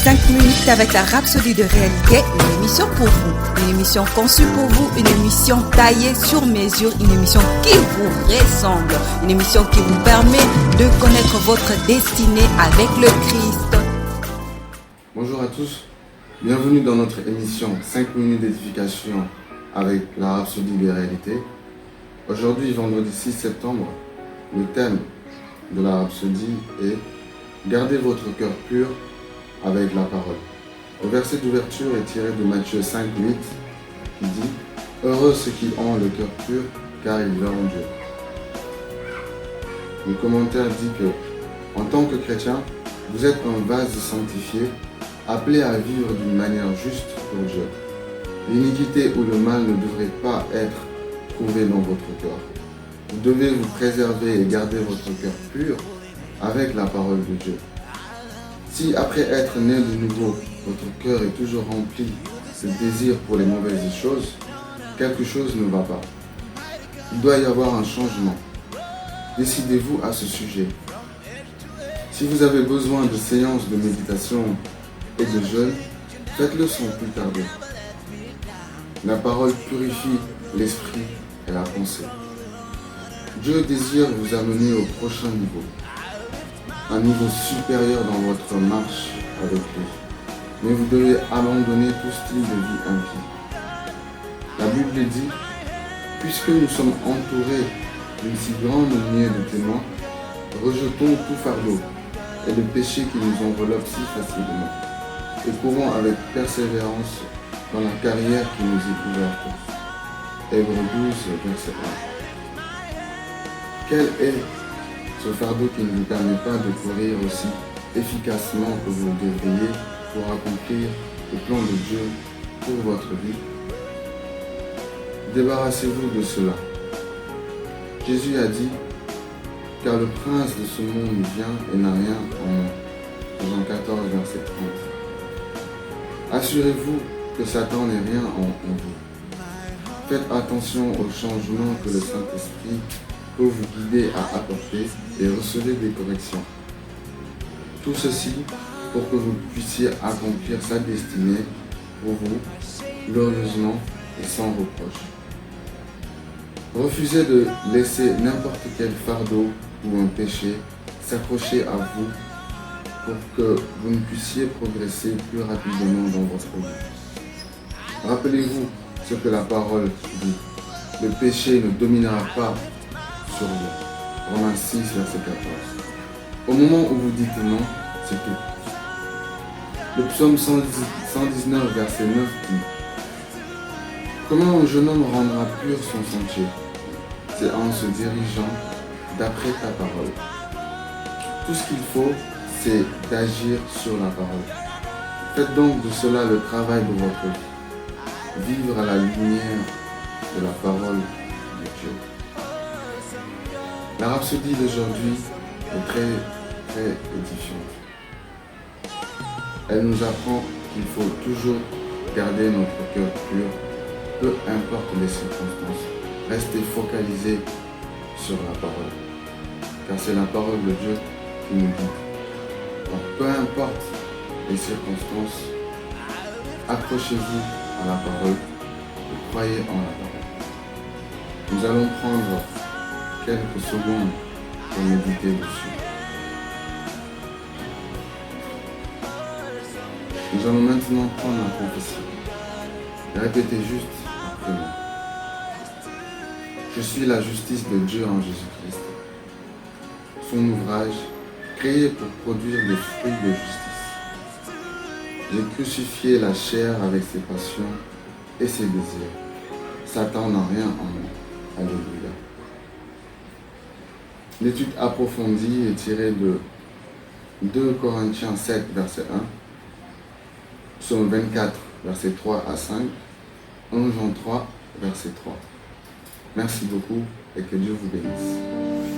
5 minutes avec la Rhapsodie de réalité, une émission pour vous, une émission conçue pour vous, une émission taillée sur mesure, une émission qui vous ressemble, une émission qui vous permet de connaître votre destinée avec le Christ. Bonjour à tous, bienvenue dans notre émission 5 minutes d'édification avec la Rhapsodie de réalité. Aujourd'hui, vendredi 6 septembre, le thème de la Rhapsodie est « Gardez votre cœur pur avec la parole ». Le verset d'ouverture est tiré de Matthieu 5, 8, qui dit « Heureux ceux qui ont le cœur pur, car ils verront Dieu ». Le commentaire dit que, en tant que chrétien, vous êtes un vase sanctifié, appelé à vivre d'une manière juste pour Dieu. L'iniquité ou le mal ne devrait pas être trouvé dans votre cœur. Vous devez vous préserver et garder votre cœur pur avec la parole de Dieu. Si après être né de nouveau, votre cœur est toujours rempli de désir pour les mauvaises choses, quelque chose ne va pas. Il doit y avoir un changement. Décidez-vous à ce sujet. Si vous avez besoin de séances de méditation et de jeûne, faites-le sans plus tarder. La parole purifie l'esprit et la pensée. Dieu désire vous amener au prochain niveau, un niveau supérieur dans votre marche avec lui. Mais vous devez abandonner tout style de vie impie. La Bible dit, puisque nous sommes entourés d'une si grande nuée de témoins, rejetons tout fardeau et le péché qui nous enveloppe si facilement, et courons avec persévérance dans la carrière qui nous est ouverte. Hébreux 12, verset 1. Quel est ce fardeau qui ne vous permet pas de courir aussi efficacement que vous le devriez pour accomplir le plan de Dieu pour votre vie? Débarrassez-vous de cela. Jésus a dit, car le prince de ce monde vient et n'a rien en moi. Jean 14, verset 30. Assurez-vous que Satan n'ait rien en vous. Faites attention aux changements que le Saint-Esprit peut vous guider à apporter et recevez des corrections. Tout ceci pour que vous puissiez accomplir sa destinée pour vous, glorieusement et sans reproche. Refusez de laisser n'importe quel fardeau ou un péché s'accrocher à vous pour que vous ne puissiez progresser plus rapidement dans votre vie. Rappelez-vous ce que la parole dit. Le péché ne dominera pas sur vous. Romains 6, verset 14. Au moment où vous dites non, c'est tout. Le psaume 119, verset 9 dit, comment un jeune homme rendra pur son sentier? C'est en se dirigeant d'après ta parole. Tout ce qu'il faut, c'est d'agir sur la parole. Faites donc de cela le travail de votre vie. Vivre à la lumière de la parole de Dieu. La Rhapsodie d'aujourd'hui est très édifiante. Elle nous apprend qu'il faut toujours garder notre cœur pur, peu importe les circonstances. Rester focalisé sur la parole, car c'est la parole de Dieu qui nous guide. Donc peu importe les circonstances, accrochez-vous à la parole et croyez en la parole. Nous allons prendre quelques secondes pour méditer dessus. Nous allons maintenant prendre la confession. Répétez juste après moi. Je suis la justice de Dieu en Jésus-Christ. Son ouvrage, créé pour produire des fruits de justice. J'ai crucifié la chair avec ses passions et ses désirs. Satan n'a rien en moi. Alléluia. L'étude approfondie est tirée de 2 Corinthiens 7, verset 1, Psaume 24, verset 3 à 5, 1 Jean 3, verset 3. Merci beaucoup et que Dieu vous bénisse.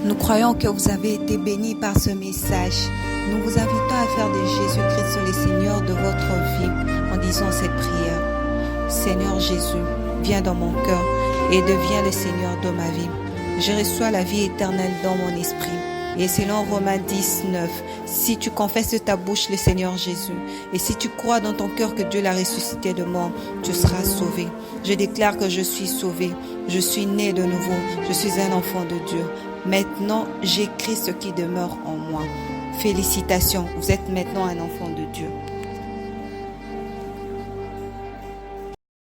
Nous croyons que vous avez été bénis par ce message. Nous vous invitons à faire de Jésus-Christ le Seigneur de votre vie en disant cette prière. Seigneur Jésus, viens dans mon cœur et deviens le Seigneur de ma vie. Je reçois la vie éternelle dans mon esprit. Et selon Romains 10, 9, si tu confesses de ta bouche le Seigneur Jésus, et si tu crois dans ton cœur que Dieu l'a ressuscité de mort, tu seras sauvé. Je déclare que je suis sauvé, je suis né de nouveau, je suis un enfant de Dieu. Maintenant, j'écris ce qui demeure en moi. Félicitations, vous êtes maintenant un enfant de Dieu.